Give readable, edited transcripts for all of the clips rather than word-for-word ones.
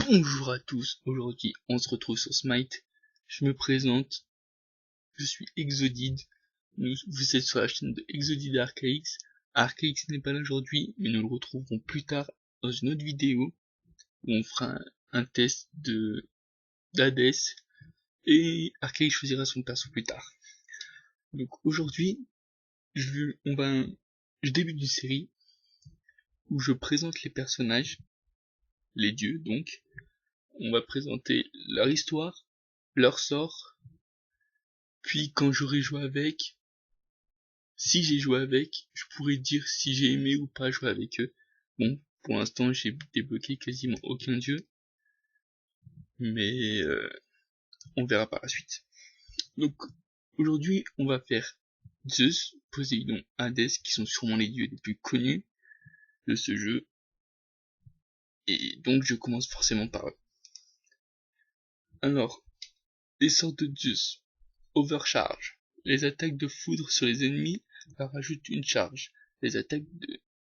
Bonjour à tous, aujourd'hui on se retrouve sur Smite. Je me présente, je suis Exodide. Vous êtes sur la chaîne de Exodide Archaix. Archaix n'est pas là aujourd'hui, mais nous le retrouverons plus tard dans une autre vidéo où on fera un test d'Hades et Archaix choisira son perso plus tard. Donc aujourd'hui, je débute une série où je présente les personnages, les dieux donc. On va présenter leur histoire, leur sort, puis quand j'aurai joué avec, si j'ai joué avec, je pourrais dire si j'ai aimé ou pas jouer avec eux. Bon, pour l'instant j'ai débloqué quasiment aucun dieu, mais on verra par la suite. Donc aujourd'hui on va faire Zeus, Poséidon, Hadès, qui sont sûrement les dieux les plus connus de ce jeu, et donc je commence forcément par eux. Alors, les sorts de Zeus. Overcharge. Les attaques de foudre sur les ennemis leur ajoutent une charge. Les attaques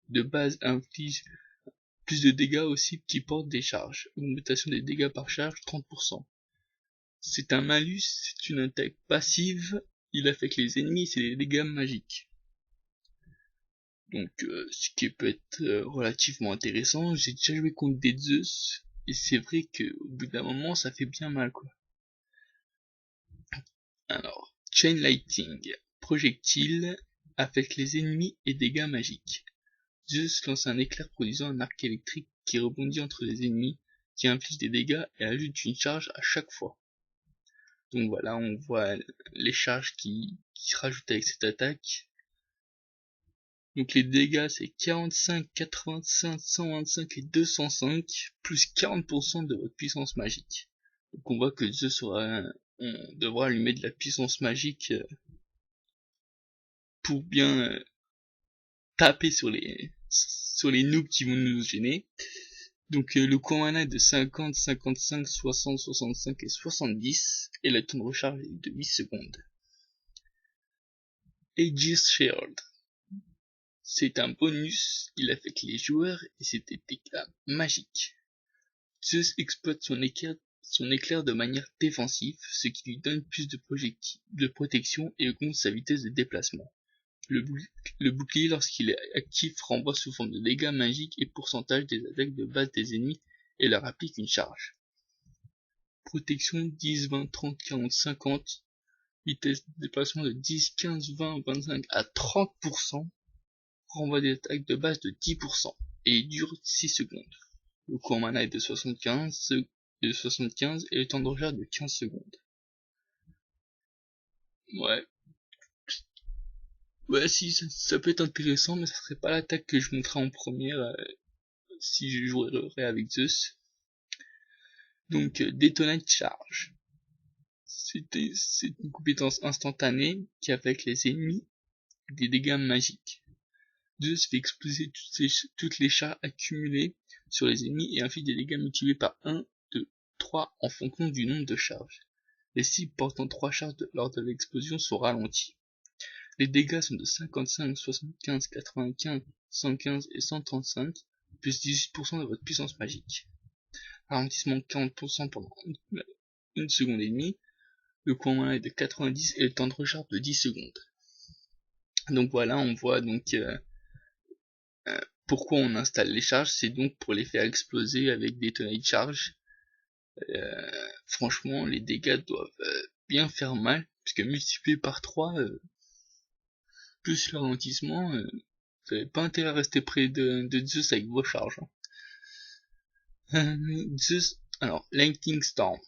de base infligent plus de dégâts aussi qui portent des charges. Augmentation des dégâts par charge 30%. C'est un malus, c'est une attaque passive. Il affecte les ennemis, c'est des dégâts magiques. Donc ce qui peut être relativement intéressant. J'ai déjà joué contre des Zeus et c'est vrai qu'au bout d'un moment ça fait bien mal quoi. Alors, Chain Lighting, projectile, affecte les ennemis et dégâts magiques. Zeus lance un éclair produisant un arc électrique qui rebondit entre les ennemis, qui inflige des dégâts et ajoute une charge à chaque fois. Donc voilà, on voit les charges qui se rajoutent avec cette attaque. Donc les dégâts c'est 45, 85, 125 et 205, plus 40% de votre puissance magique. Donc on voit que Zeus on devra lui mettre de la puissance magique pour bien taper sur les noobs qui vont nous gêner. Donc le coût en mana est de 50, 55, 60, 65 et 70 et le temps de recharge est de 8 secondes. Aegis Shield, c'est un bonus, il affecte les joueurs et c'est des dégâts magiques. Zeus exploite son éclair de manière défensive, ce qui lui donne plus de protection et augmente sa vitesse de déplacement. Le bouclier, lorsqu'il est actif, renvoie sous forme de dégâts magiques et pourcentage des attaques de base des ennemis et leur applique une charge. Protection 10, 20, 30, 40, 50. Vitesse de déplacement de 10, 15, 20, 25 à 30%. Renvoie des attaques de base de 10% et dure 6 secondes. Le coût en mana est de 75 et le temps de recharge de 15 secondes. Ouais, si, ça peut être intéressant, mais ça serait pas l'attaque que je montrerai en première si je jouerais avec Zeus. Donc, Detonate Charge. C'est une compétence instantanée qui affecte les ennemis des dégâts magiques. Zeus fait exploser toutes les charges accumulées sur les ennemis et inflige des dégâts multipliés par 1, 2, 3 en fonction du nombre de charges. Les cibles portant 3 charges lors de l'explosion sont ralenties. Les dégâts sont de 55, 75, 95, 115 et 135, plus 18% de votre puissance magique. Ralentissement de 40% pendant une seconde et demie. Le coût en mana est de 90 et le temps de recharge de 10 secondes. Donc voilà, on voit donc pourquoi on installe les charges, c'est donc pour les faire exploser avec des tonneaux de charge. Franchement, les dégâts doivent bien faire mal, puisque multiplié par 3, plus le ralentissement, vous n'avez pas intérêt à rester près de Zeus avec vos charges. Zeus, alors, Lightning Storm.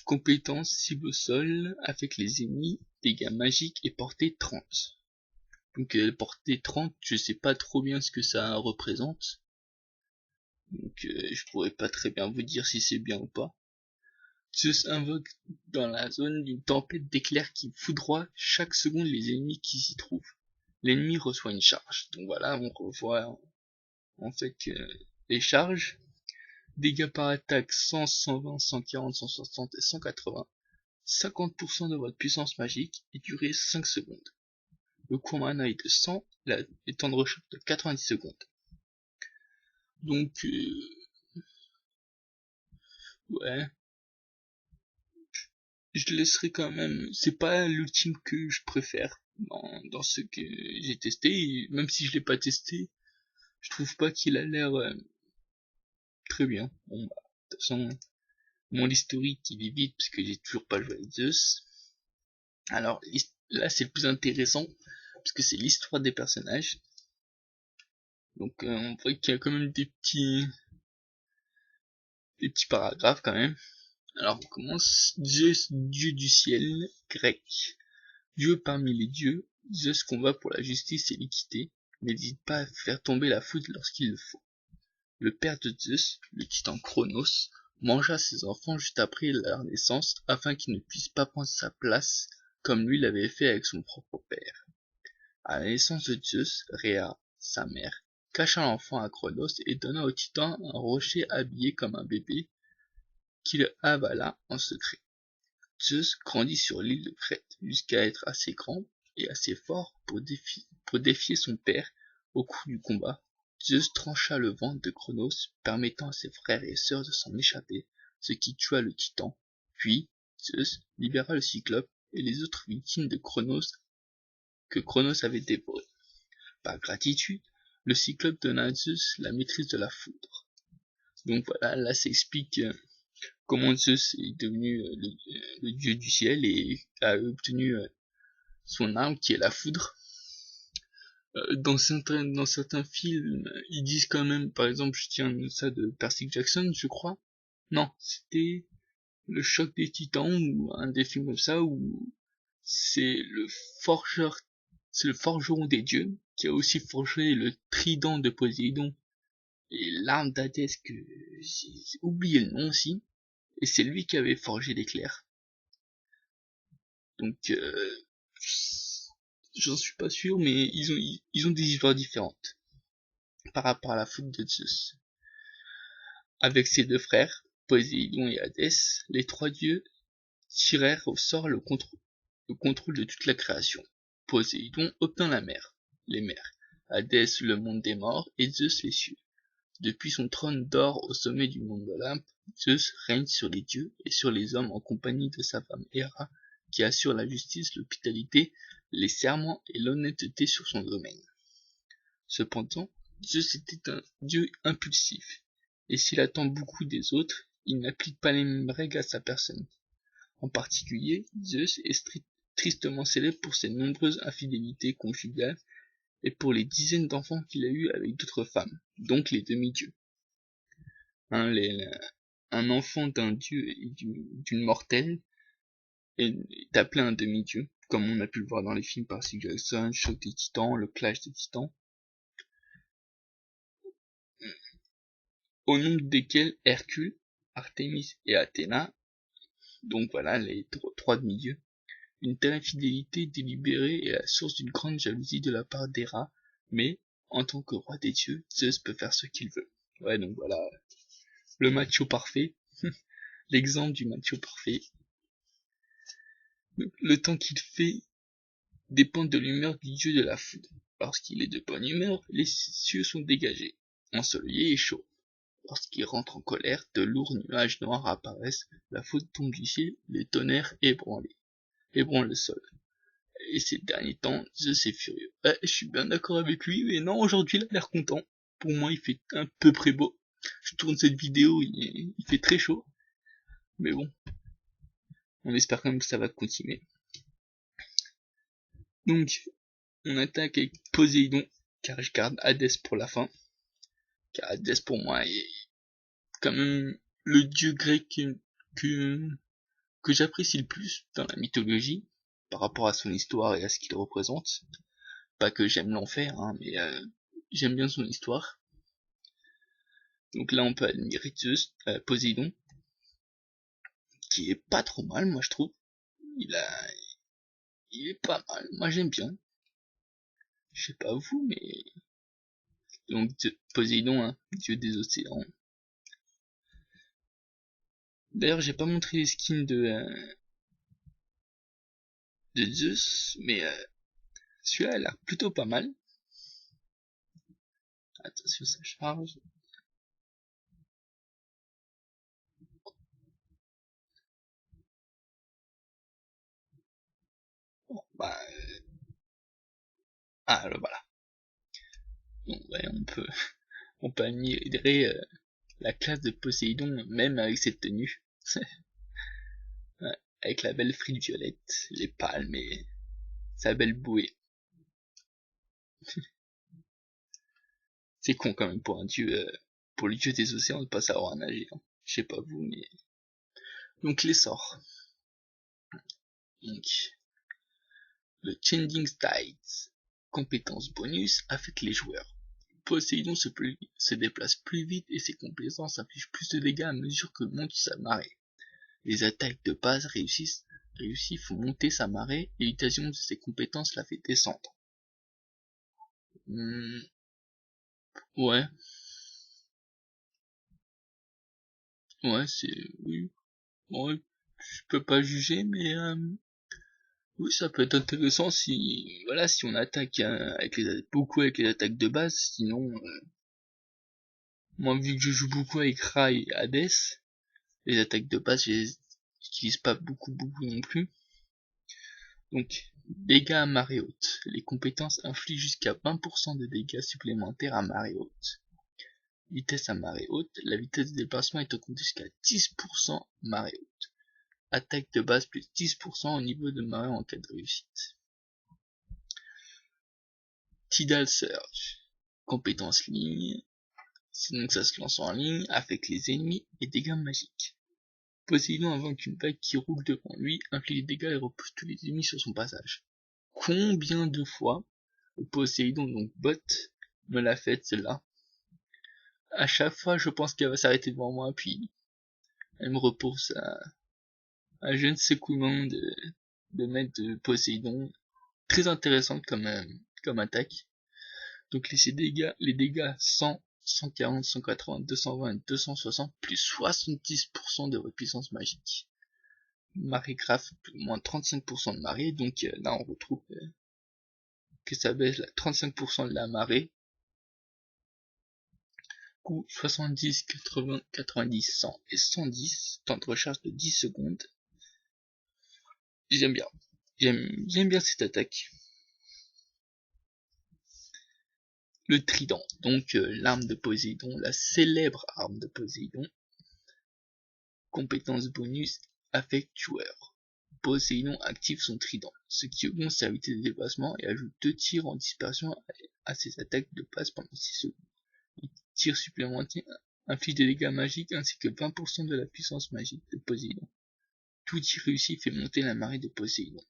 Compétence cible au sol, avec les ennemis, dégâts magiques et portée 30. Donc portée 30, je sais pas trop bien ce que ça représente. Donc je pourrais pas très bien vous dire si c'est bien ou pas. Zeus invoque dans la zone d'une tempête d'éclairs qui foudroie chaque seconde les ennemis qui s'y trouvent. L'ennemi reçoit une charge. Donc voilà, on revoit en fait les charges. Dégâts par attaque 100, 120, 140, 160 et 180. 50% de votre puissance magique et durée 5 secondes. Le coût en mana est de 100, le temps de recharge de 90 secondes. Donc ouais, je le laisserai quand même. C'est pas l'ultime que je préfère dans ce que j'ai testé, et même si je l'ai pas testé, je trouve pas qu'il a l'air très bien. Bon, bah, de toute façon, mon historique il est vide parce que j'ai toujours pas joué avec Zeus. Alors là c'est le plus intéressant parce que c'est l'histoire des personnages. Donc on voit qu'il y a quand même des petits paragraphes quand même. Alors on commence. Zeus, dieu du ciel grec, Dieu parmi les dieux, Zeus combat pour la justice et l'équité, n'hésite pas à faire tomber la foudre lorsqu'il le faut. Le père de Zeus, le titan Cronos, mangea ses enfants juste après leur naissance afin qu'ils ne puissent pas prendre sa place comme lui l'avait fait avec son propre père. À la naissance de Zeus, Rhea, sa mère, cacha l'enfant à Cronos et donna au titan un rocher habillé comme un bébé qu'il avala en secret. Zeus grandit sur l'île de Crète jusqu'à être assez grand et assez fort pour défier son père au cours du combat. Zeus trancha le ventre de Cronos, permettant à ses frères et sœurs de s'en échapper, ce qui tua le titan. Puis, Zeus libéra le cyclope et les autres victimes de Cronos que Cronos avait dévorées. Par gratitude, le cyclope donna à Zeus la maîtrise de la foudre. Donc voilà, là ça explique comment Zeus est devenu le dieu du ciel et a obtenu son arme qui est la foudre. Dans certains films, ils disent quand même, par exemple, je tiens ça de Percy Jackson, je crois. Non, c'était le choc des titans ou un des films comme ça où c'est forgeur, c'est le forgeron des dieux qui a aussi forgé le trident de Poséidon et l'arme d'Hadès que j'ai oublié le nom aussi. Et c'est lui qui avait forgé l'éclair. Donc, j'en suis pas sûr, mais ils ont des histoires différentes par rapport à la foudre de Zeus. Avec ses deux frères, Poséidon et Hadès, les trois dieux tirèrent au sort le contrôle de toute la création. Poséidon obtint les mers, Hadès le monde des morts et Zeus les cieux. Depuis son trône d'or au sommet du monde d'Olympe, Zeus règne sur les dieux et sur les hommes en compagnie de sa femme Héra, qui assure la justice, l'hospitalité, les serments et l'honnêteté sur son domaine. Cependant, Zeus était un dieu impulsif, et s'il attend beaucoup des autres, il n'applique pas les mêmes règles à sa personne. En particulier, Zeus est tristement célèbre pour ses nombreuses infidélités conjugales et pour les dizaines d'enfants qu'il a eus avec d'autres femmes, donc les demi-dieux. Un enfant d'un dieu et d'une mortelle est appelé un demi-dieu, comme on a pu le voir dans les films Percy Jackson, Choc des Titans, le Clash des Titans, au nombre desquels Hercule, Artémis et Athéna, donc voilà les trois demi-dieux. Une telle infidélité délibérée est la source d'une grande jalousie de la part d'Héra, mais en tant que roi des dieux, Zeus peut faire ce qu'il veut. Ouais, donc voilà, le macho parfait, l'exemple du macho parfait. Le temps qu'il fait dépend de l'humeur du dieu de la foudre. Lorsqu'il est de bonne humeur, les cieux sont dégagés, ensoleillés et chauds. Lorsqu'il rentre en colère, de lourds nuages noirs apparaissent, la foudre tombe du ciel, les tonnerres ébranlent le sol. Et ces derniers temps, Zeus est furieux. Je suis bien d'accord avec lui, mais non, aujourd'hui il a l'air content. Pour moi, il fait un peu près beau. Je tourne cette vidéo, il fait très chaud. Mais bon, on espère quand même que ça va continuer. Donc, on attaque avec Poséidon, car je garde Hadès pour la fin. Car Hadès pour moi est quand même le dieu grec que j'apprécie le plus dans la mythologie, par rapport à son histoire et à ce qu'il représente. Pas que j'aime l'enfer, hein, mais j'aime bien son histoire. Donc là on peut admirer Zeus, Poséidon, qui est pas trop mal, moi je trouve. Il est pas mal, moi j'aime bien. Je sais pas vous, mais donc Poséidon, hein, dieu des océans. D'ailleurs j'ai pas montré les skins de Zeus, mais celui-là a l'air plutôt pas mal. Attention ça charge. Ah, alors voilà. Bon, ouais, on peut admirer la classe de Poséidon même avec cette tenue. Ouais, avec la belle frite violette, les palmes et sa belle bouée. C'est con quand même pour un dieu, pour le dieu des océans de pas savoir nager, hein. Je sais pas vous, mais... Donc les sorts. Donc, le Changing Tides. Compétence bonus affecte les joueurs. Poséidon se déplace plus vite et ses compétences infligent plus de dégâts à mesure que monte sa marée. Les attaques de base réussies font monter sa marée et l'utilisation de ses compétences la fait descendre. Ouais, ouais, oui, ouais, je peux pas juger, mais oui, ça peut être intéressant si, voilà, si on attaque beaucoup avec les attaques de base. Sinon, moi, vu que je joue beaucoup avec Ra et Hades, les attaques de base, j'utilise pas beaucoup non plus. Donc, dégâts à marée haute. Les compétences infligent jusqu'à 20% de dégâts supplémentaires à marée haute. Vitesse à marée haute. La vitesse de déplacement est augmentée jusqu'à 10% marée haute. Attaque de base plus 10% au niveau de marée en cas de réussite. Tidal Surge. Compétence ligne. Donc ça se lance en ligne, affecte les ennemis et dégâts magiques. Poséidon invoque une vague qui roule devant lui, inflige des dégâts et repousse tous les ennemis sur son passage. Combien de fois Poséidon, donc bot, me l'a fait celle-là? À chaque fois, je pense qu'elle va s'arrêter devant moi, puis elle me repousse à je ne sais comment de mettre de Poséidon. Très intéressante comme attaque. Donc les dégâts 100, 140, 180, 220, 260, plus 70% de votre puissance magique. Marée grave, moins 35% de marée, donc là on retrouve que ça baisse à 35% de la marée. Coup 70, 80, 90, 100 et 110, temps de recharge de 10 secondes. J'aime bien. J'aime bien cette attaque. Le trident, donc l'arme de Poséidon, la célèbre arme de Poséidon. Compétence bonus, affecte joueur. Poséidon active son trident, ce qui augmente sa vitesse de déplacement et ajoute 2 tirs en dispersion à ses attaques de passe pendant 6 secondes. Les tirs supplémentaires infligent des dégâts magiques ainsi que 20% de la puissance magique de Poséidon. Tout tir réussi fait monter la marée de Poséidon.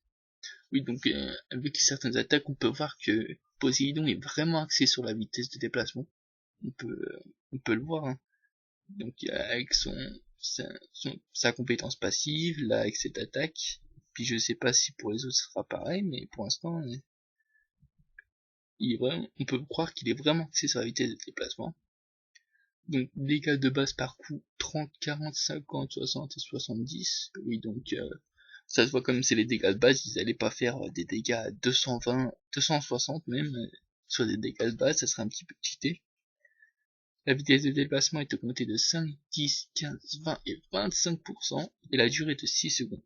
Oui, donc avec certaines attaques, on peut voir que Poséidon est vraiment axé sur la vitesse de déplacement. On peut le voir, hein. Donc avec sa compétence passive, là avec cette attaque, puis je sais pas si pour les autres ce sera pareil, mais pour l'instant, on peut croire qu'il est vraiment axé sur la vitesse de déplacement. Donc dégâts de base par coup 30, 40, 50, 60 et 70. Oui, donc ça se voit comme c'est les dégâts de base, ils allaient pas faire des dégâts à 220, 260 même, sur des dégâts de base, ça serait un petit peu cheaté. La vitesse de déplacement est augmentée de 5, 10, 15, 20 et 25% et la durée de 6 secondes.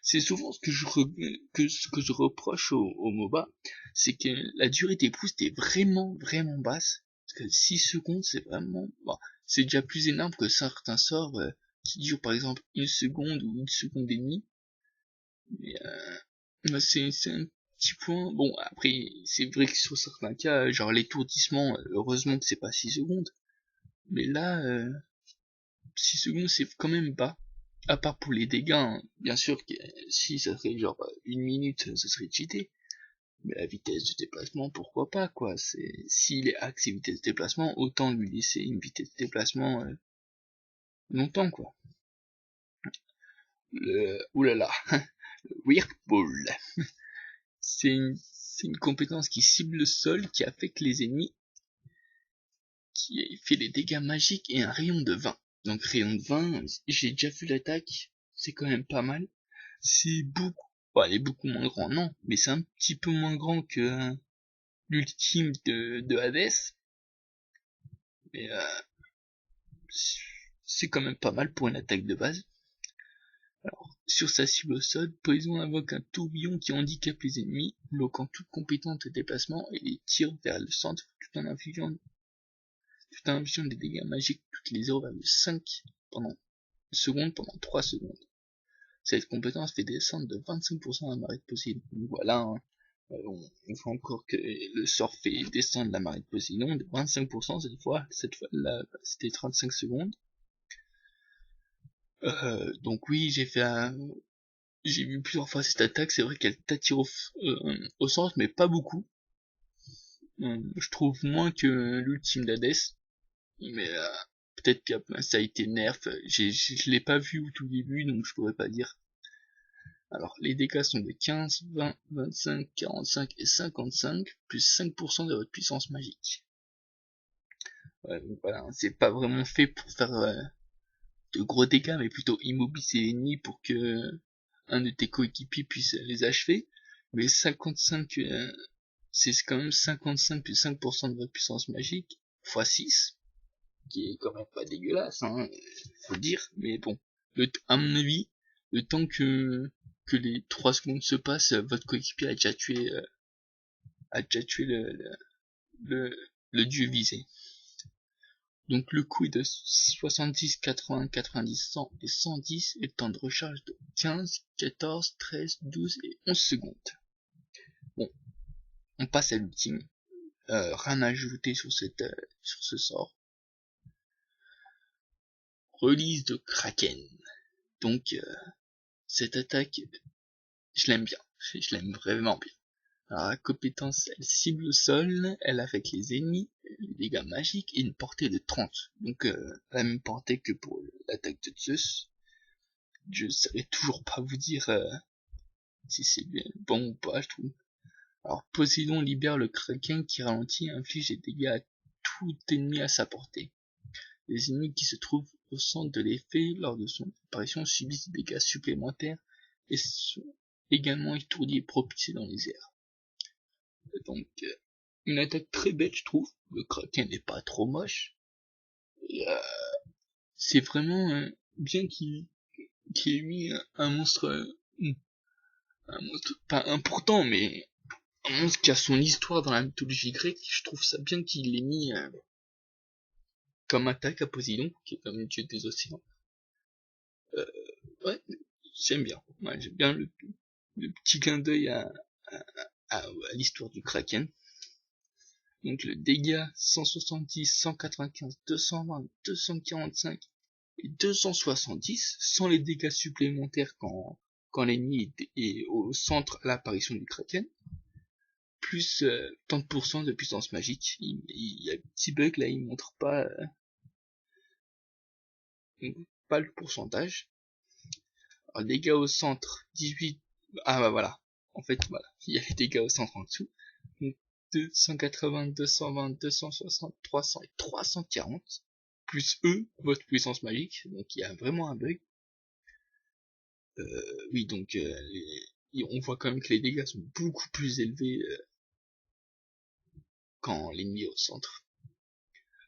C'est souvent ce que je reproche au MOBA, c'est que la durée des boosts est vraiment basse. Parce que 6 secondes, c'est vraiment... Bon, c'est déjà plus énorme que certains sorts qui durent par exemple 1 seconde ou 1 seconde et demie. Mais c'est un petit point... Bon, après, c'est vrai que sur certains cas, genre l'étourdissement, heureusement que c'est pas 6 secondes. Mais là, 6 secondes, c'est quand même bas. À part pour les dégâts, hein. Bien sûr que si ça serait genre 1 minute, ça serait cheaté. Mais la vitesse de déplacement, pourquoi pas, quoi. S'il est axé vitesse de déplacement, autant lui laisser une vitesse de déplacement longtemps, quoi. Oulala, le Whirlpool. C'est une compétence qui cible le sol, qui affecte les ennemis, qui fait des dégâts magiques et un rayon de 20. Donc rayon de 20, j'ai déjà vu l'attaque, c'est quand même pas mal. C'est beaucoup, bon, elle est beaucoup moins grand, non, mais c'est un petit peu moins grand que l'ultime de Hades. Mais c'est quand même pas mal pour une attaque de base. Alors, sur sa cible au sol, Poison invoque un tourbillon qui handicape les ennemis, bloquant toute compétence de déplacement et les tire vers le centre tout en infligeant des dégâts magiques toutes les 0,5 secondes pendant 3 secondes. Cette compétence fait descendre de 25% la marée de Poséidon. Donc voilà, hein, on voit encore que le sort fait descendre la marée de Poséidon de 25% cette fois là c'était 35 secondes. Donc oui, j'ai vu plusieurs fois cette attaque, c'est vrai qu'elle t'attire au centre, mais pas beaucoup. Je trouve moins que l'ultime d'Hadès, mais peut-être que ça a été nerf, je l'ai pas vu au tout début, donc je pourrais pas dire. Alors, les dégâts sont de 15, 20, 25, 45 et 55, plus 5% de votre puissance magique. Ouais, donc voilà, c'est pas vraiment fait pour faire de gros dégâts, mais plutôt immobiliser l'ennemi pour que un de tes coéquipiers puisse les achever. Mais 55, c'est quand même 55 plus 5% de votre puissance magique, x 6, qui est quand même pas dégueulasse, hein, faut dire. Mais bon, à mon avis, le temps que les 3 secondes se passent, votre coéquipier a déjà tué le dieu visé. Donc le coup est de 70, 80, 90, 100 et 110 et le temps de recharge de 15, 14, 13, 12 et 11 secondes. Bon, on passe à l'ultime. Rien à ajouter sur ce sort. Release de Kraken. Donc cette attaque, je l'aime bien. Je l'aime vraiment bien. Alors la compétence, elle cible le sol, elle affecte les ennemis, les dégâts magiques et une portée de 30. Donc la même portée que pour l'attaque de Zeus. Je saurais toujours pas vous dire si c'est bien bon ou pas, je trouve. Alors Poséidon libère le Kraken qui ralentit et inflige des dégâts à tout ennemi à sa portée. Les ennemis qui se trouvent au centre de l'effet lors de son apparition subissent des dégâts supplémentaires et sont également étourdis et propulsés dans les airs. Donc une attaque très belle, je trouve. Le Kraken n'est pas trop moche. Et c'est vraiment bien qu'il ait mis un monstre pas important, mais un monstre qui a son histoire dans la mythologie grecque. Je trouve ça bien qu'il l'ait mis comme attaque à Poséidon, qui est comme le dieu des océans. Ouais, j'aime bien. Ouais, j'aime bien le petit clin d'œil à l'histoire du Kraken. Donc le dégât 170, 195, 220, 245 et 270 sans les dégâts supplémentaires quand l'ennemi est au centre à l'apparition du Kraken, plus 30% de puissance magique. Il y a un petit bug là, il montre pas le pourcentage. Alors dégâts au centre 18, ah bah voilà, en fait voilà, il y a les dégâts au centre en dessous. Donc 280, 220, 260, 300 et 340 plus votre puissance magique, donc il y a vraiment un bug. Oui, donc on voit quand même que les dégâts sont beaucoup plus élevés quand l'ennemi est au centre.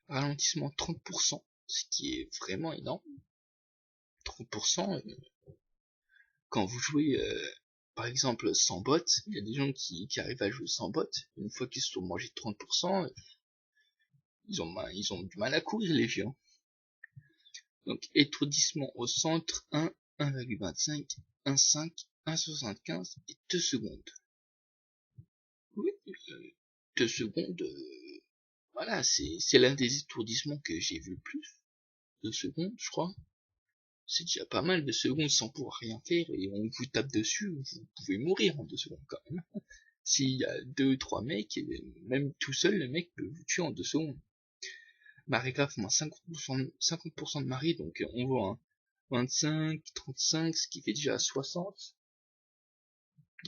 Ralentissement 30%, ce qui est vraiment énorme. 30%, quand vous jouez par exemple sans bot, il y a des gens qui arrivent à jouer sans bot, une fois qu'ils se sont mangés 30%, ils ont du mal à courir les vieux. Donc étourdissement au centre 1, 1,25, 1,5, 1,75 et 2 secondes. Oui, 2 secondes, voilà, c'est l'un des étourdissements que j'ai vu le plus. 2 secondes, je crois. C'est déjà pas mal, 2 secondes sans pouvoir rien faire et on vous tape dessus, vous pouvez mourir en 2 secondes quand même. S'il y a 2-3 mecs, même tout seul, le mec peut vous tuer en 2 secondes. Marée grave, moins 50% de marée, donc on voit un 25, 35, ce qui fait déjà 60.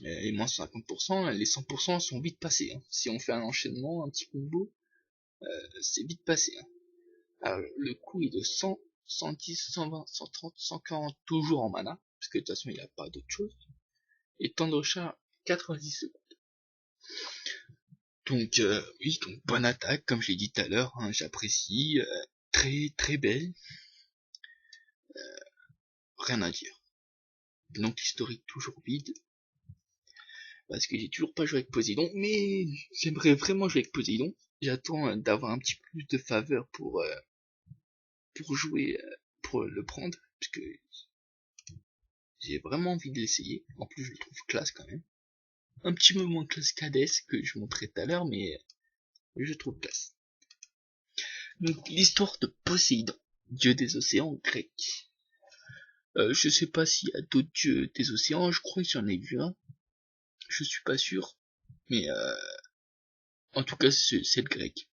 Et moins 50%, les 100% sont vite passés. Hein. Si on fait un enchaînement, un petit combo, c'est vite passé. Hein. Alors, le coup est de 100, 110, 120, 130, 140, toujours en mana, parce que de toute façon il n'y a pas d'autre chose. Et temps de recharge 90 secondes. Donc oui, donc bonne attaque, comme je l'ai dit tout à l'heure, hein, j'apprécie, très très belle, rien à dire. Donc l'historique toujours vide. Parce que j'ai toujours pas joué avec Poséidon, mais j'aimerais vraiment jouer avec Poséidon. J'attends d'avoir un petit peu plus de faveur pour jouer, pour le prendre, parce que j'ai vraiment envie de l'essayer. En plus, je le trouve classe quand même. Un petit peu moins classe qu'Hadès, que je montrais tout à l'heure, mais je trouve classe. Donc, l'histoire de Poséidon, dieu des océans grec. Je sais pas s'il y a d'autres dieux des océans, je crois que j'en ai vu un. Je suis pas sûr, mais en tout cas, c'est le grec.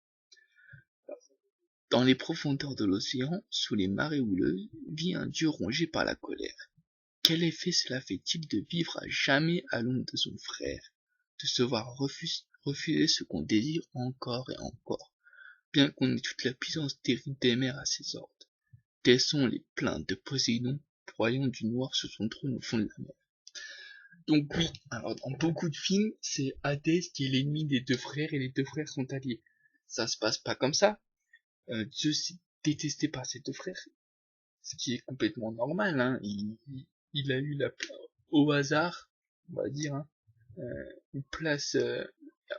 Dans les profondeurs de l'océan, sous les marées houleuses, vit un dieu rongé par la colère. Quel effet cela fait-il de vivre à jamais à l'ombre de son frère, de se voir refuser ce qu'on désire encore et encore, bien qu'on ait toute la puissance terrible des mers à ses ordres? Telles sont les plaintes de Poséidon, broyant du noir sur son trône au fond de la mer. Donc oui, alors dans beaucoup de films, c'est Hadès qui est l'ennemi des deux frères et les deux frères sont alliés. Ça se passe pas comme ça. Zeus est détesté par ses deux frères, ce qui est complètement normal, hein. Il a eu au hasard, on va dire, hein, une place,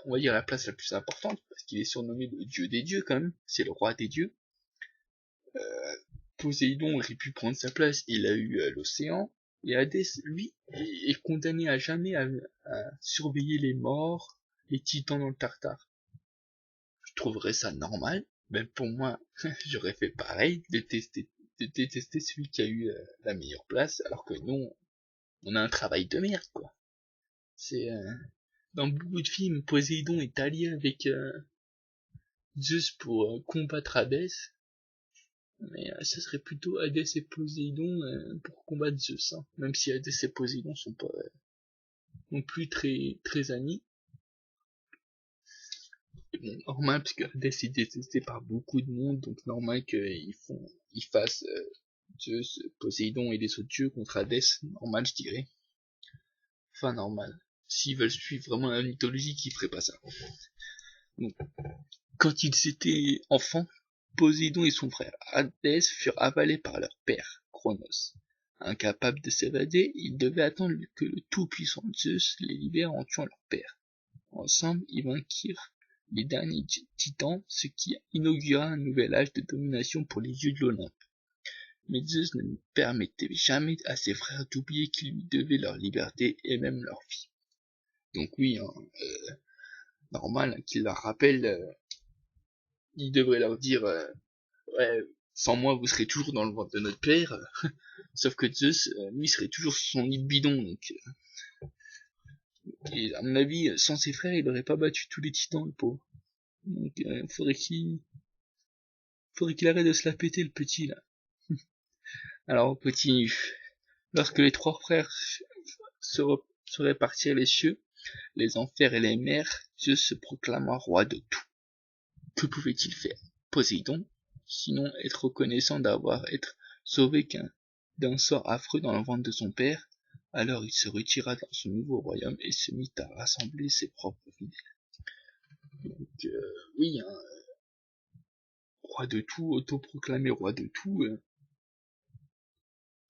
on va dire la place la plus importante, parce qu'il est surnommé le dieu des dieux quand même, c'est le roi des dieux. Poséidon aurait pu prendre sa place, il a eu l'océan, et Hadès, lui, est condamné à jamais à surveiller les morts, les titans dans le Tartare. Je trouverais ça normal, même pour moi, j'aurais fait pareil, de détester celui qui a eu la meilleure place, alors que nous, on a un travail de merde, quoi. C'est dans beaucoup de films, Poséidon est allié avec Zeus pour combattre Hadès, mais ce serait plutôt Hadès et Poséidon pour combattre Zeus, hein. Même si Hadès et Poséidon sont pas non plus très amis. Bon, normal, parce que Hadès est détesté par beaucoup de monde, donc normal qu'ils fassent Zeus, Poséidon et les autres dieux contre Hadès, normal je dirais. Enfin normal. S'ils veulent suivre vraiment la mythologie, qu'ils feraient pas ça. Donc, quand ils étaient enfants, Poséidon et son frère Hadès furent avalés par leur père, Cronos. Incapables de s'évader, ils devaient attendre que le tout-puissant Zeus les libère en tuant leur père. Ensemble, ils vainquirent les derniers titans, ce qui inaugura un nouvel âge de domination pour les dieux de l'Olympe. Mais Zeus ne permettait jamais à ses frères d'oublier qu'ils lui devaient leur liberté et même leur vie. Donc oui, hein, normal qu'il leur rappelle, il devrait leur dire ouais, sans moi vous serez toujours dans le ventre de notre père, sauf que Zeus, lui, serait toujours sur son île bidon, donc et à mon avis, sans ses frères, il aurait pas battu tous les titans, le pauvre. Donc faudrait qu'il arrête de se la péter, le petit là. Alors on continue. Lorsque les trois frères se répartirent les cieux, les enfers et les mers, Zeus se proclama roi de tout. Que pouvait-il faire? Poséidon, sinon être reconnaissant d'avoir été sauvé d'un sort affreux dans le ventre de son père? Alors il se retira dans son nouveau royaume et se mit à rassembler ses propres fidèles. Donc oui, hein, roi de tout, autoproclamé roi de tout,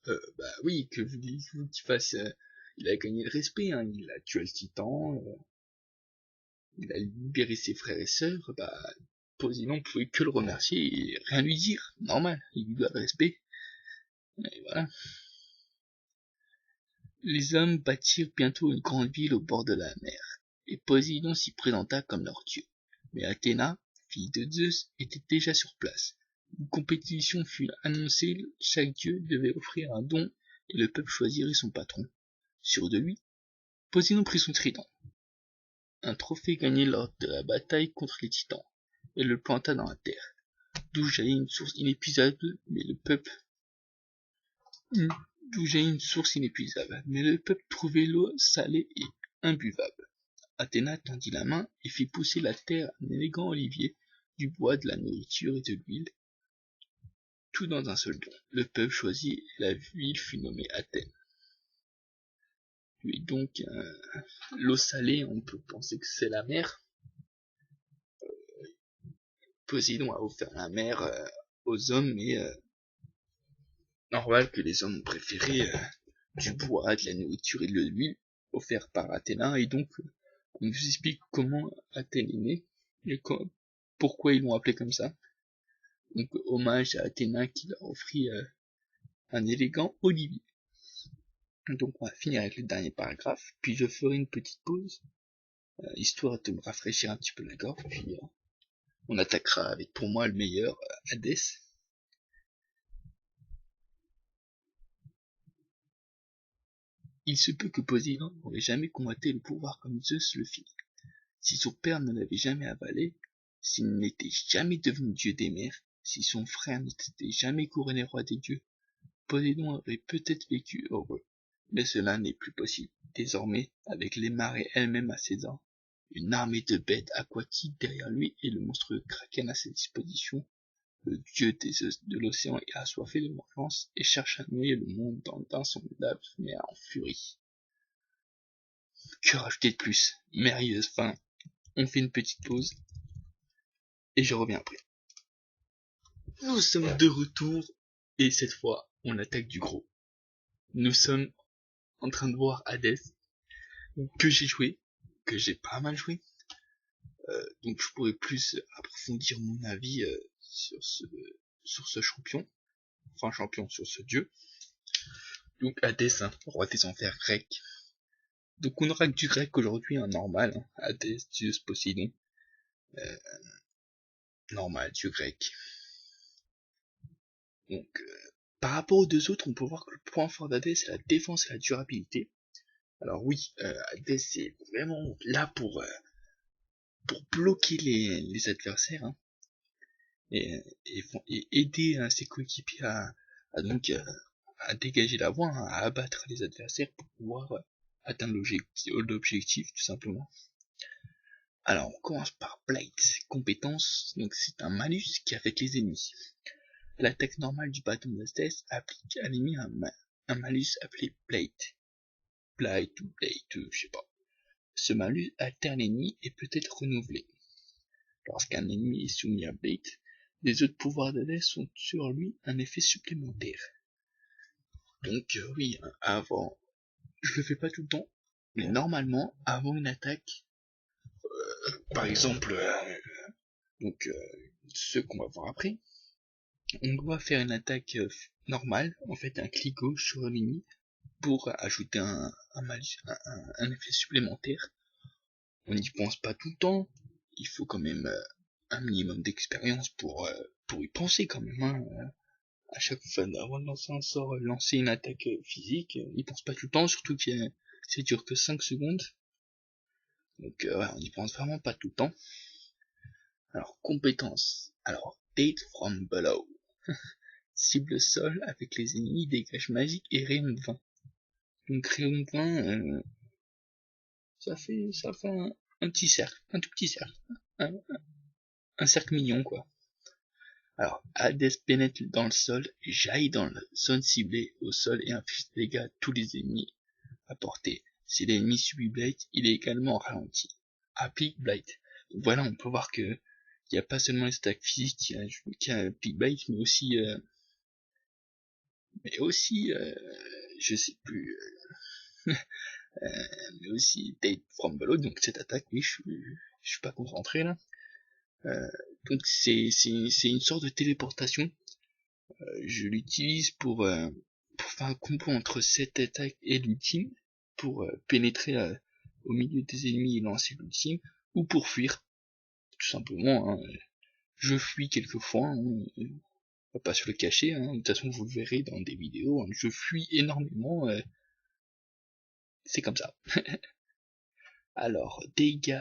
bah oui, que vous qu'il fasse, il a gagné le respect, hein, il a tué le titan, il a libéré ses frères et sœurs, bah Poséidon pouvait que le remercier et rien lui dire, normal, il lui doit le respect. Et voilà. Les hommes bâtirent bientôt une grande ville au bord de la mer, et Poséidon s'y présenta comme leur dieu. Mais Athéna, fille de Zeus, était déjà sur place. Une compétition fut annoncée, chaque dieu devait offrir un don et le peuple choisirait son patron. Sûr de lui, Poséidon prit son trident, un trophée gagné lors de la bataille contre les titans, et le planta dans la terre, d'où jaillit une source inépuisable, mais le peuple trouvait l'eau salée et imbuvable. Athéna tendit la main et fit pousser la terre un élégant olivier, du bois, de la nourriture et de l'huile, tout dans un seul don. Le peuple choisit et la ville fut nommée Athènes. Et donc, l'eau salée, on peut penser que c'est la mer. Poséidon a offert la mer aux hommes, mais normal que les hommes ont préféré du bois, de la nourriture et de l'huile offert par Athéna, et donc on nous explique comment Athènes est née, et pourquoi ils l'ont appelé comme ça. Donc hommage à Athéna qui leur offrit un élégant olivier. Donc on va finir avec le dernier paragraphe, puis je ferai une petite pause, histoire de me rafraîchir un petit peu la gorge, puis on attaquera avec pour moi le meilleur, Hadès. Il se peut que Poséidon n'aurait jamais convoité le pouvoir comme Zeus le fit. Si son père ne l'avait jamais avalé, s'il n'était jamais devenu dieu des mers, si son frère n'était jamais couronné roi des dieux, Poséidon aurait peut-être vécu heureux. Mais cela n'est plus possible. Désormais, avec les marées elles-mêmes à ses ordres, une armée de bêtes aquatiques derrière lui et le monstrueux kraken à ses dispositions, le dieu de l'océan est assoiffé de vengeance et cherche à noyer le monde dans d'insondables mers en furie. Que rajouter de plus? Merveilleuse fin. On fait une petite pause et je reviens après. Nous sommes de retour et cette fois on attaque du gros. Nous sommes en train de voir Hadès que j'ai joué, que j'ai pas mal joué. Donc je pourrais plus approfondir mon avis sur ce champion, sur ce dieu. Donc Hadès, roi des enfers grec. Donc on aura que du grec aujourd'hui, normal, Hadès, Zeus, Poséidon, normal, dieu grec. Donc par rapport aux deux autres, on peut voir que le point fort d'Hadès c'est la défense et la durabilité. Alors oui, Hadès c'est vraiment là pour bloquer les adversaires, et aider ses coéquipiers à dégager la voie, à abattre les adversaires pour pouvoir atteindre l'objectif tout simplement. Alors on commence par Blight, compétence, donc c'est un malus qui affecte les ennemis. L'attaque normale du bâton d'Hadès applique à l'ennemi un malus appelé Blight. Blight ou Blight, je sais pas. Ce malus alterne l'ennemi et peut être renouvelé. Lorsqu'un ennemi est soumis à Blight, les autres pouvoirs d'Hadès sont sur lui un effet supplémentaire. Donc oui, avant, je le fais pas tout le temps, mais normalement, avant une attaque, par exemple, ce qu'on va voir après, on doit faire une attaque normale, en fait un clic gauche sur l'ennemi, pour ajouter un effet supplémentaire. On n'y pense pas tout le temps, il faut quand même un minimum d'expérience pour y penser quand même, à chaque fois avant de lancer un sort, lancer une attaque physique, on n'y pense pas tout le temps, surtout que ça dure que 5 secondes. Donc ouais, on n'y pense vraiment pas tout le temps. Alors, compétences. Alors, Date from Below. Cible sol avec les ennemis, dégage magique et rayon de vin. Donc rayon de vin, ça fait un petit cercle, un tout petit cercle. Un cercle mignon quoi. Alors, Hadès pénètre dans le sol, jaillit dans la zone ciblée au sol et inflige des dégâts à tous les ennemis à portée. Si l'ennemi subit Blight, il est également ralenti. Applique Blight. Donc voilà, on peut voir que il n'y a pas seulement les attaques physiques qui appliquent Blight, mais aussi je sais plus, mais aussi Date from Below. Donc cette attaque, oui, je suis pas concentré là. Donc c'est une sorte de téléportation. Je l'utilise pour faire un combo entre cette attaque et l'ultime, pour pénétrer au milieu des ennemis et lancer l'ultime, ou pour fuir, tout simplement. Je fuis quelquefois, on va pas se le cacher, de toute façon vous le verrez dans des vidéos, je fuis énormément, c'est comme ça. Alors, dégâts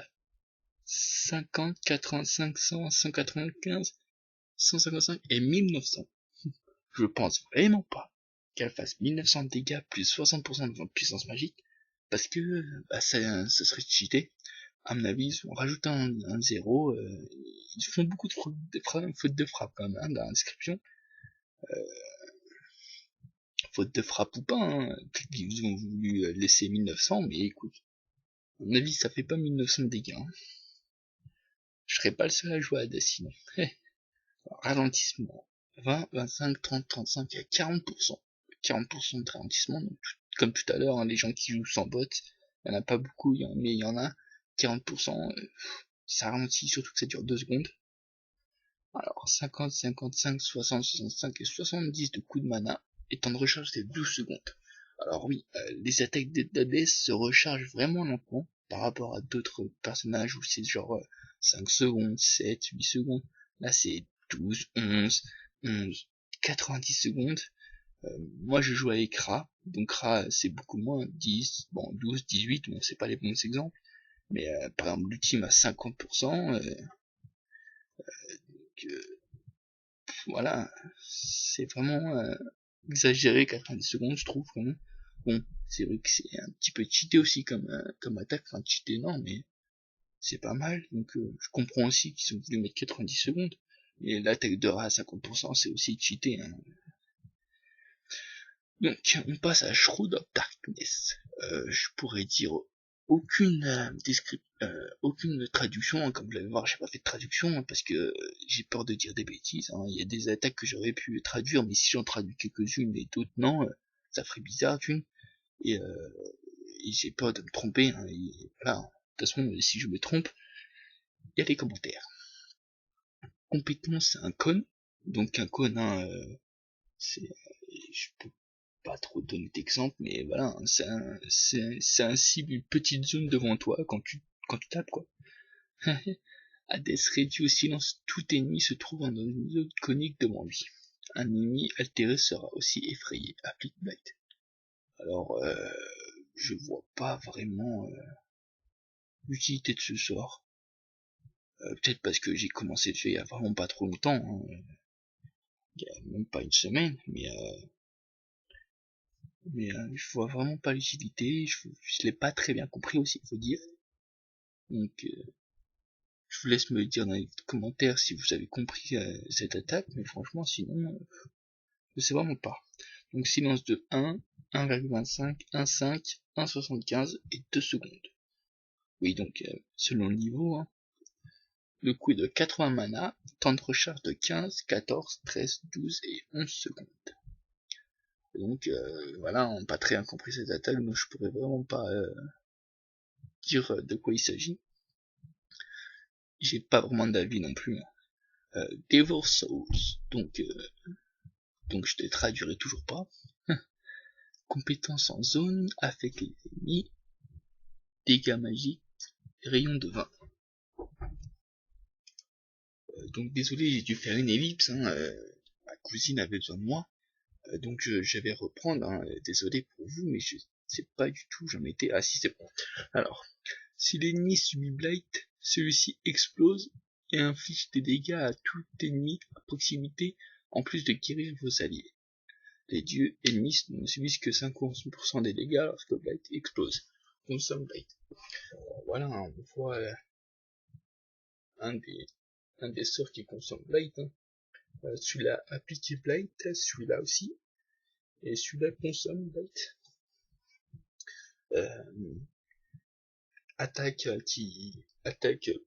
50, 85, 100, 195, 155 et 1900. Je pense vraiment pas qu'elle fasse 1900 de dégâts plus 60% de votre puissance magique, parce que ça serait cheaté. À mon avis, en rajoutant un 0, ils font beaucoup de fautes de frappe quand même, dans la description. Faute de frappe ou pas, ils ont voulu laisser 1900, mais écoute, à mon avis, ça fait pas 1900 de dégâts. Je serais pas le seul à jouer à Hades sinon. Ralentissement. 20, 25, 30, 35, il y a 40%. 40% de ralentissement, donc comme tout à l'heure, hein, les gens qui jouent sans bot, il n'y en a pas beaucoup, mais il y en a 40%, ça ralentit, surtout que ça dure 2 secondes. Alors 50, 55, 60, 65 et 70 de coups de mana, et temps de recharge c'est 12 secondes. Alors oui, les attaques d'Hades se rechargent vraiment lentement par rapport à d'autres personnages où c'est genre 5 secondes, 7, 8 secondes. Là c'est 12, 11, 90 secondes. Moi je joue avec Ra, donc Ra c'est beaucoup moins, 10, bon 12, 18, bon c'est pas les bons exemples, mais par exemple l'ultime à 50%, voilà, c'est vraiment exagéré 90 secondes je trouve vraiment. Bon, c'est vrai que c'est un petit peu cheaté aussi comme attaque, enfin cheaté non mais c'est pas mal, donc je comprends aussi qu'ils ont voulu mettre 90 secondes, mais l'attaque de Ra à 50% c'est aussi cheaté, hein. Donc on passe à Shroud of Darkness. Je pourrais dire aucune aucune traduction, hein, comme vous l'avez voir j'ai pas fait de traduction, hein, parce que j'ai peur de dire des bêtises, hein. Il y a des attaques que j'aurais pu traduire, mais si j'en traduis quelques-unes et d'autres non, ça ferait bizarre d'une, et, j'ai peur de me tromper, hein, et voilà, de toute façon si je me trompe, il y a les commentaires. Compétence c'est un cône, donc un cône, hein, je peux pas trop donner d'exemple, mais voilà, hein, c'est un cible, une petite zone devant toi quand tu tapes quoi. Hades réduit au silence tout ennemi se trouvant dans une zone conique devant lui. Un ennemi altéré sera aussi effrayé. Applique Blight. Alors, je vois pas vraiment l'utilité de ce sort. Peut-être parce que j'ai commencé le jeu il y a vraiment pas trop longtemps, hein. Il y a même pas une semaine, mais je vois vraiment pas l'utilité, je l'ai pas très bien compris aussi, faut dire. Donc, je vous laisse me dire dans les commentaires si vous avez compris cette attaque, mais franchement, sinon, je sais vraiment pas. Donc, silence de 1, 1,25, 1,5, 1,75 et 2 secondes. Oui, donc, selon le niveau, hein. Le coup est de 80 mana, temps de recharge de 15, 14, 13, 12 et 11 secondes. Donc voilà, on n'a pas très bien compris cette attaque, donc je pourrais vraiment pas dire de quoi il s'agit. J'ai pas vraiment d'avis non plus, hein. Devil Souls, donc je te traduirai toujours pas. Compétence en zone, affecte les ennemis, dégâts magiques, rayon de 20. Donc désolé, j'ai dû faire une ellipse, hein, ma cousine avait besoin de moi, donc je vais reprendre, hein, désolé pour vous, mais je sais pas du tout, j'en étais... Ah si, c'est bon. Alors, si l'ennemi subit Blight, celui-ci explose et inflige des dégâts à tout ennemi à proximité, en plus de guérir vos alliés. Les dieux ennemis ne subissent que 50% des dégâts lorsque Blight explose. Consomme Blight. Voilà, on voit un des sorts qui consomme Blight, hein. Celui-là applique Blight, celui-là aussi, et celui-là consomme Blight. Attaque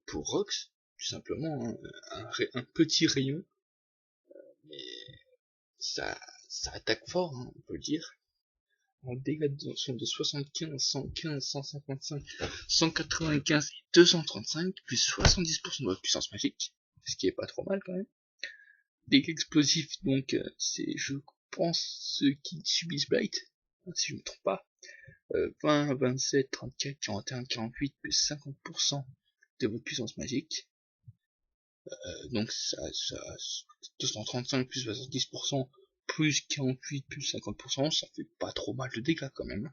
pour Rox, tout simplement, hein, un petit rayon, mais ça attaque fort, hein, on peut le dire. En dégâts sont de 75, 115, 155, 195 et 235, plus 70% de votre puissance magique, ce qui est pas trop mal quand même. Dégâts explosifs, donc c'est, je pense, ceux qui subissent Blight, si je ne me trompe pas. 20, 27, 34, 41, 48, plus 50% de votre puissance magique. Donc ça 235 plus 70%, plus 48 plus 50%, ça fait pas trop mal de dégâts quand même.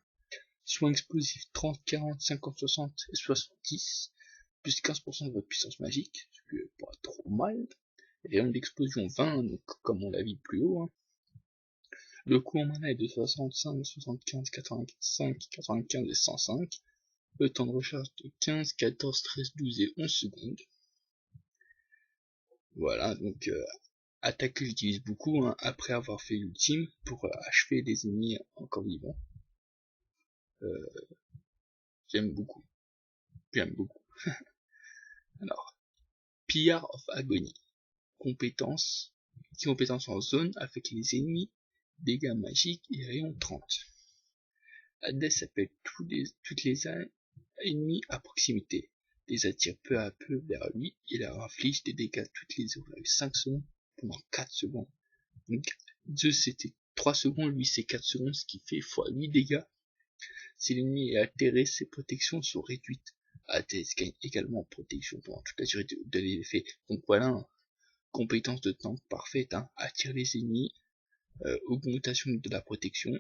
Soins explosifs 30, 40, 50, 60 et 70, plus 15% de votre puissance magique, ce qui est pas trop mal. Rayon d'explosion 20, donc comme on l'a vu plus haut, hein. Le coût en mana est de 65, 75, 85, 95 et 105. Le temps de recharge de 15, 14, 13, 12 et 11 secondes. Voilà, donc attaque que j'utilise beaucoup, hein, après avoir fait l'ultime pour achever les ennemis encore vivants. J'aime beaucoup. Alors, Pillar of Agony. Compétence en zone avec les ennemis dégâts magiques et rayon 30. Hadès appelle toutes les ennemis à proximité, les attire peu à peu vers lui et leur inflige des dégâts toutes les 0,5 secondes pendant 4 secondes. Donc Zeus c'était 3 secondes, lui c'est 4 secondes, ce qui fait x8 dégâts. Si l'ennemi est altéré, ses protections sont réduites. Hadès gagne également protection pendant toute la durée de l'effet. Donc voilà, compétence de tank parfaite, attire les ennemis, augmentation de la protection,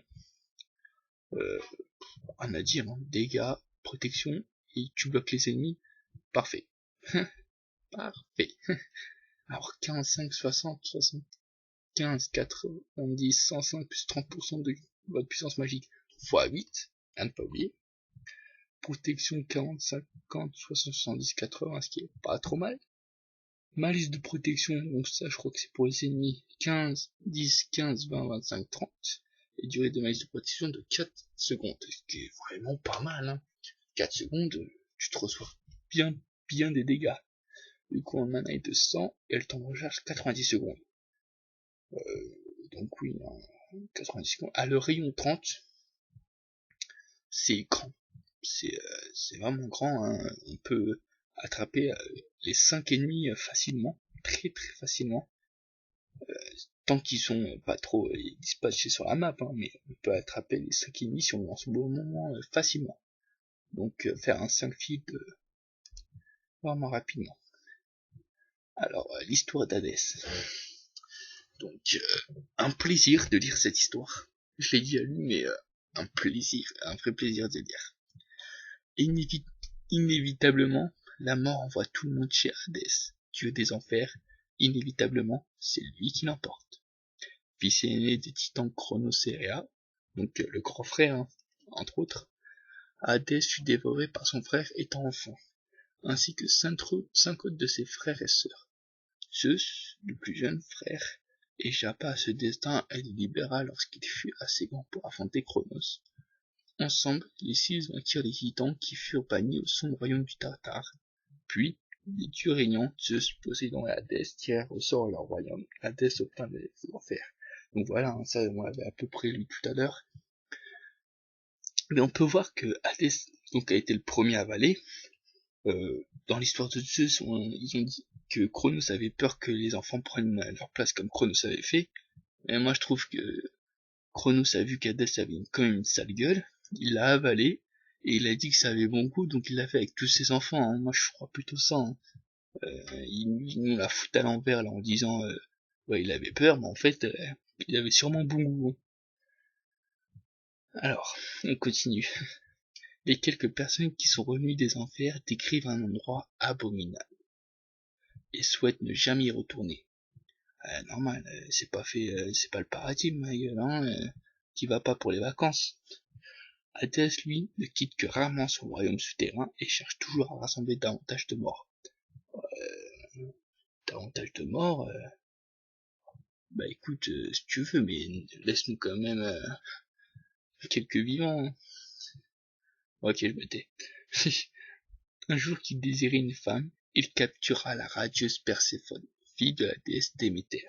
rien à dire, dégâts, protection, et tu bloques les ennemis, parfait. Parfait. Alors 45, 60, 75, 90, 105 plus 30% de votre puissance magique x8, à ne pas oublier. Protection 40, 50, 60, 70, 80, ce qui est pas trop mal. Malus de protection, donc ça je crois que c'est pour les ennemis, 15, 10, 15, 20, 25, 30. Et durée de malus de protection de 4 secondes, ce qui est vraiment pas mal. 4 secondes, tu te reçois bien des dégâts. Du coup en mana est de 100 et le temps de recharge 90 secondes. Donc oui, 90 secondes. À le rayon 30, c'est grand. C'est vraiment grand. On peut attraper les 5 ennemis facilement, très facilement. Tant qu'ils sont pas trop dispatchés sur la map, mais on peut attraper les 5 ennemis si on lance au bon moment facilement. Donc faire un 5 field vraiment rapidement. Alors l'histoire d'Hadès. Donc un plaisir de lire cette histoire. Je l'ai dit à lui, mais un plaisir, un vrai plaisir de lire. Inévitablement, la mort envoie tout le monde chez Hadès, dieu des enfers. Inévitablement, c'est lui qui l'emporte. Fils aîné des titans Chronos et Rhea, donc le grand frère, entre autres, Hadès fut dévoré par son frère étant enfant, ainsi que 5 autres de ses frères et sœurs. Zeus, le plus jeune frère, échappa à ce destin et le libéra lorsqu'il fut assez grand pour affronter Chronos. Ensemble, les 6 vainquirent les titans qui furent bannis au sombre royaume du Tartare. Puis, les dieux régnants, Zeus, Poséidon et Hadès, tirèrent au sort leur royaume. Hadès obtint les enfers. Donc voilà, ça on l'avait à peu près lu tout à l'heure. Mais on peut voir que Hadès donc, a été le premier à avaler. Dans l'histoire de Zeus, ils ont dit que Chronos avait peur que les enfants prennent leur place comme Chronos avait fait. Mais moi je trouve que Chronos a vu qu'Hadès avait quand même une sale gueule, il l'a avalé, et il a dit que ça avait bon goût, donc il l'a fait avec tous ses enfants. Moi je crois plutôt ça. Il nous l'a foutu à l'envers là en disant ouais il avait peur, mais en fait il avait sûrement bon goût. Alors, on continue. Les quelques personnes qui sont revenues des enfers décrivent un endroit abominable et souhaitent ne jamais y retourner. Normal, c'est pas le paradis, ma gueule, t'y vas pas pour les vacances. Hadès, lui, ne quitte que rarement son royaume souterrain et cherche toujours à rassembler davantage de morts. Davantage de morts, bah écoute, si tu veux, mais laisse-nous quand même quelques vivants. Ok, je me tais. Un jour qu'il désirait une femme, il captura la radieuse Perséphone, fille de la déesse Déméter.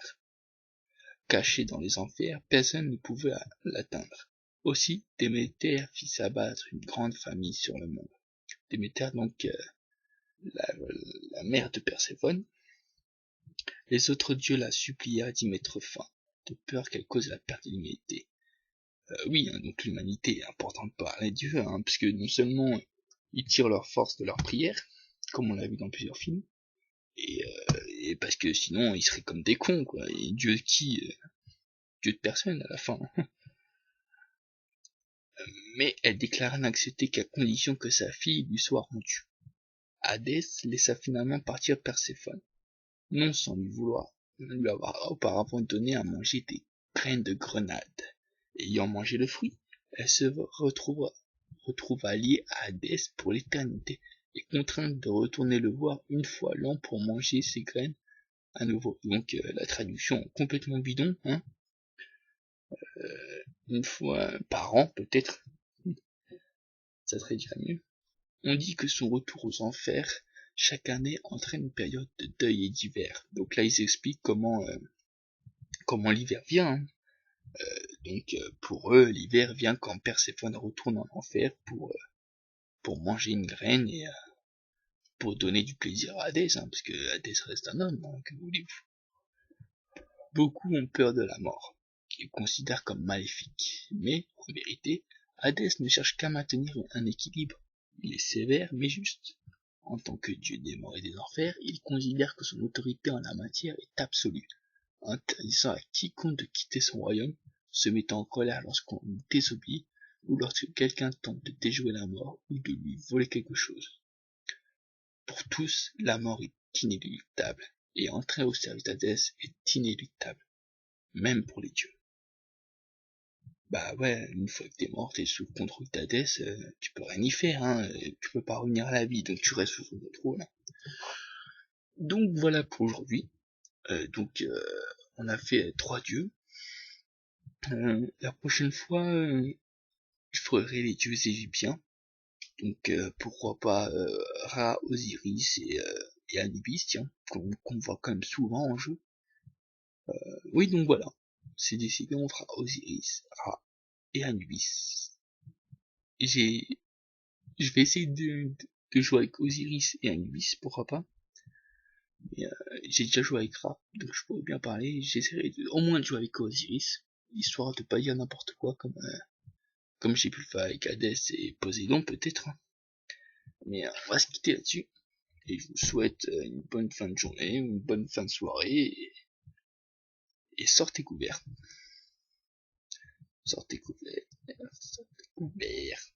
Cachée dans les enfers, personne ne pouvait l'atteindre. Aussi, Déméter fit s'abattre une grande famille sur le monde. Déméter, donc la mère de Perséphone. Les autres dieux la supplièrent d'y mettre fin, de peur qu'elle cause la perte de l'humanité. Oui, donc l'humanité est importante par les dieux, parce que non seulement ils tirent leur force de leur prière, comme on l'a vu dans plusieurs films, et parce que sinon ils seraient comme des cons, quoi. Et Dieu de personne à la fin. Mais elle déclara n'accepter qu'à condition que sa fille lui soit rendue. Hadès laissa finalement partir Perséphone, non sans lui avoir auparavant donné à manger des graines de grenade. Ayant mangé le fruit, elle se retrouva liée à Hadès pour l'éternité et contrainte de retourner le voir une fois l'an pour manger ses graines à nouveau. Donc la traduction complètement bidon, une fois par an peut-être, ça serait déjà mieux. On dit que son retour aux enfers chaque année entraîne une période de deuil et d'hiver. Donc là ils expliquent comment l'hiver vient. Donc pour eux, l'hiver vient quand Perséphone retourne en enfer pour manger une graine et pour donner du plaisir à Hadès, parce que Hadès reste un homme, que voulez-vous. Beaucoup ont peur de la mort, qu'ils considèrent comme maléfique, mais en vérité, Hadès ne cherche qu'à maintenir un équilibre. Il est sévère mais juste. En tant que dieu des morts et des enfers, il considère que son autorité en la matière est absolue, interdisant à quiconque de quitter son royaume, se mettant en colère lorsqu'on lui désobéit, ou lorsque quelqu'un tente de déjouer la mort ou de lui voler quelque chose. Pour tous, la mort est inéluctable, et entrer au service d'Hadès est inéluctable, même pour les dieux. Bah ouais, une fois que t'es mort, t'es sous le contrôle d'Hadès, tu peux rien y faire, tu peux pas revenir à la vie, donc tu restes sous son contrôle. Donc voilà pour aujourd'hui. On a fait 3 dieux. La prochaine fois, je ferai les dieux égyptiens. Donc pourquoi pas Ra, Osiris et Anubis, tiens, qu'on voit quand même souvent en jeu. Oui, donc voilà, c'est décidé, on fera Osiris, Ra et Anubis. Je vais essayer de jouer avec Osiris et Anubis, pourquoi pas. Mais j'ai déjà joué avec Ra, donc je pourrais bien parler. J'essaierai au moins de jouer avec Osiris, histoire de pas dire n'importe quoi comme j'ai pu le faire avec Hadès et Poséidon peut-être. Mais on va se quitter là-dessus. Et je vous souhaite une bonne fin de journée, une bonne fin de soirée, et sortez couverts. Sortez couverts. Sortez couverts.